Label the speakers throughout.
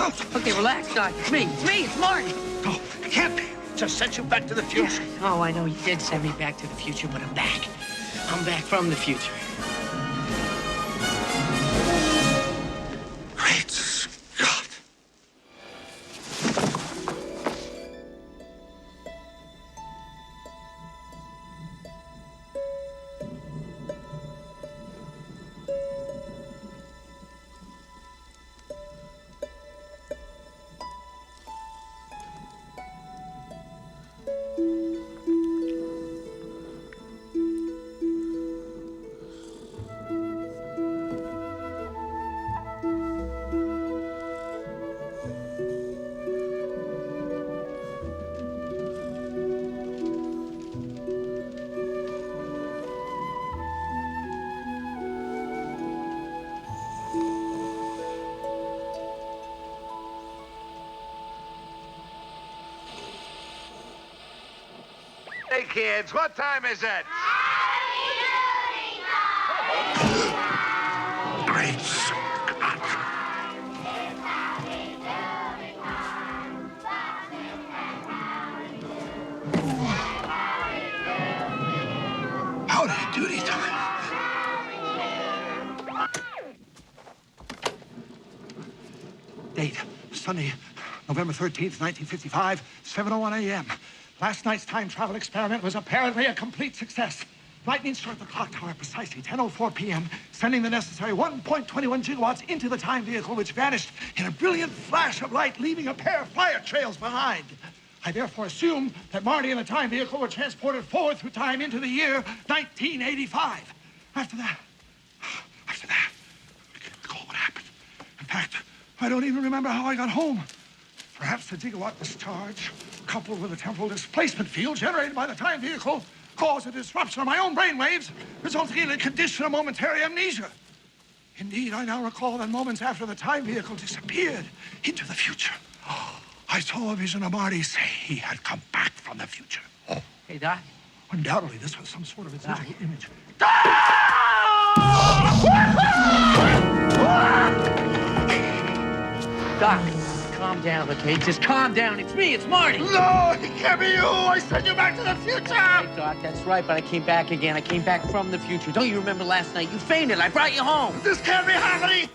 Speaker 1: out.
Speaker 2: Okay, relax, Doc. It's me. It's Marty.
Speaker 1: No, it can't be. Just sent you back to the future.
Speaker 2: Yeah. Oh, I know you did send me back to the future, but I'm back. I'm back from the future.
Speaker 1: Great Scott.
Speaker 3: Hey, kids, what time is it?
Speaker 1: Great Scott. Howdy doody time. Date, Sunday, November 13th, 1955, 7:01 a.m. Last night's time travel experiment was apparently a complete success. Lightning struck the clock tower at precisely 10:04 p.m., sending the necessary 1.21 gigawatts into the time vehicle, which vanished in a brilliant flash of light, leaving a pair of fire trails behind. I therefore assume that Marty and the time vehicle were transported forward through time into the year 1985. After that, I can't recall what happened. In fact, I don't even remember how I got home. Perhaps the gigawatt discharge, coupled with a temporal displacement field generated by the time vehicle, caused a disruption of my own brainwaves, resulting in a condition of momentary amnesia. Indeed, I now recall that moments after the time vehicle disappeared into the future, I saw a vision of Marty say he had come back from the future.
Speaker 2: Hey, Doc.
Speaker 1: Undoubtedly, this was some sort of a digital image.
Speaker 2: Doc, calm down, okay? Just calm down. It's me. It's Marty.
Speaker 1: No, it can't be you. I sent you back to the future.
Speaker 2: Hey, Doc, that's right, but I came back again. I came back from the future. Don't you remember last night? You fainted. I brought you home.
Speaker 1: This can't be happening.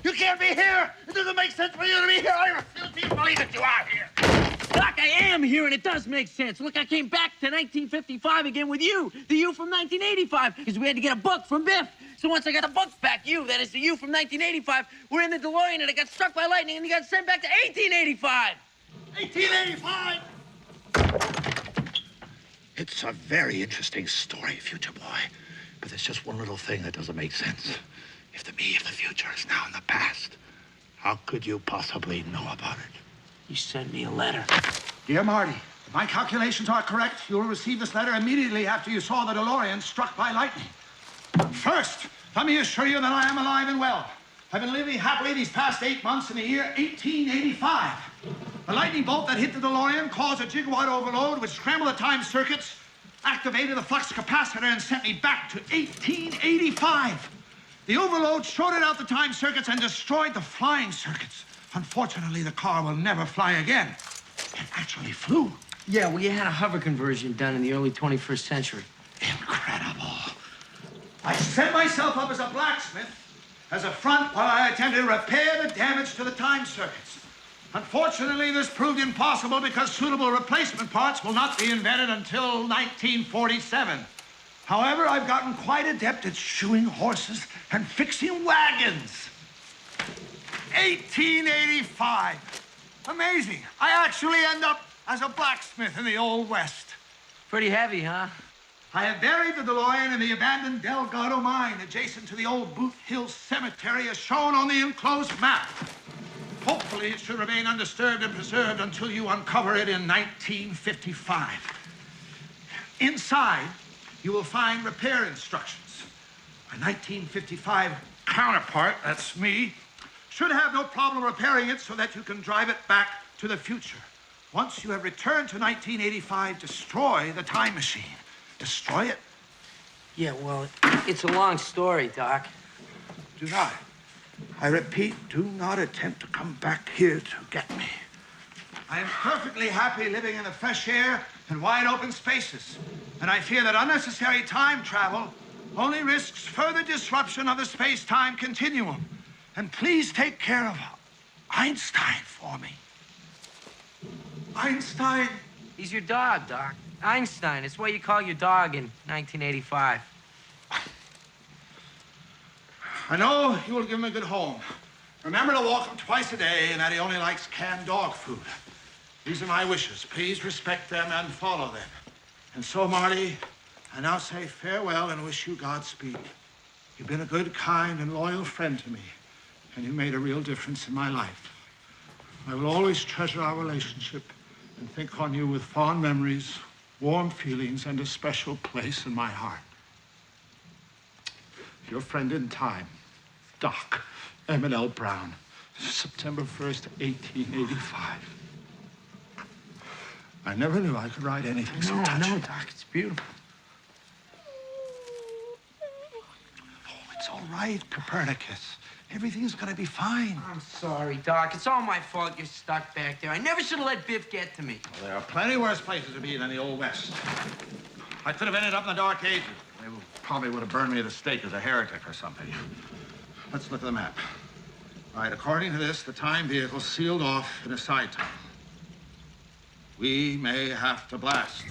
Speaker 1: You can't be here. It doesn't make sense for you to be here. I refuse to believe that you are here.
Speaker 2: Doc, I am here, and it does make sense. Look, I came back to 1955 again with you, the you from 1985, because we had to get a book from Biff. So once I got the books back, that is the you from 1985, we're in the DeLorean, and it got struck by lightning, and you got sent back to 1885.
Speaker 1: 1885. It's a very interesting story, future boy. But there's just one little thing that doesn't make sense. If the me of the future is now in the past, how could you possibly know about it?
Speaker 2: You sent me a letter.
Speaker 1: Dear Marty, if my calculations are correct, you will receive this letter immediately after you saw the DeLorean struck by lightning. First, let me assure you that I am alive and well. I've been living happily these past 8 months in the year 1885. The lightning bolt that hit the DeLorean caused a gigawatt overload, which scrambled the time circuits, activated the flux capacitor, and sent me back to 1885. The overload shorted out the time circuits and destroyed the flying circuits. Unfortunately, the car will never fly again. It actually flew.
Speaker 2: Yeah, we had a hover conversion done in the early 21st century.
Speaker 1: Incredible. I set myself up as a blacksmith as a front while I attempted to repair the damage to the time circuits. Unfortunately, this proved impossible because suitable replacement parts will not be invented until 1947. However, I've gotten quite adept at shoeing horses and fixing wagons. 1885. Amazing. I actually end up as a blacksmith in the Old West.
Speaker 2: Pretty heavy, huh?
Speaker 1: I have buried the DeLorean in the abandoned Delgado mine adjacent to the old Boot Hill Cemetery as shown on the enclosed map. Hopefully, it should remain undisturbed and preserved until you uncover it in 1955. Inside, you will find repair instructions. My 1955 counterpart, that's me, should have no problem repairing it so that you can drive it back to the future. Once you have returned to 1985, destroy the time machine. Destroy it?
Speaker 2: Yeah, well, it's a long story, Doc.
Speaker 1: Do not. I repeat, do not attempt to come back here to get me. I am perfectly happy living in the fresh air and wide open spaces. And I fear that unnecessary time travel only risks further disruption of the space-time continuum. And please take care of Einstein for me. Einstein.
Speaker 2: He's your dog, Doc. Einstein. It's what you call your dog in 1985.
Speaker 1: I know you will give him a good home. Remember to walk him twice a day and that he only likes canned dog food. These are my wishes. Please respect them and follow them. And so, Marty, I now say farewell and wish you Godspeed. You've been a good, kind, and loyal friend to me, and you made a real difference in my life. I will always treasure our relationship and think on you with fond memories, warm feelings, and a special place in my heart. Your friend in time, Doc Emmett Brown, September 1st, 1885. I never knew I could write anything so touching.
Speaker 2: No, Doc, it's beautiful.
Speaker 1: Oh, it's all right, Copernicus. Everything's gonna be fine.
Speaker 2: I'm sorry, Doc. It's all my fault you're stuck back there. I never should have let Biff get to me.
Speaker 1: Well, there are plenty worse places to be than the Old West. I could have ended up in the Dark Ages. They probably would have burned me at the stake as a heretic or something. Let's look at the map. All right, according to this, the time vehicle's sealed off in a side tunnel. We may have to blast.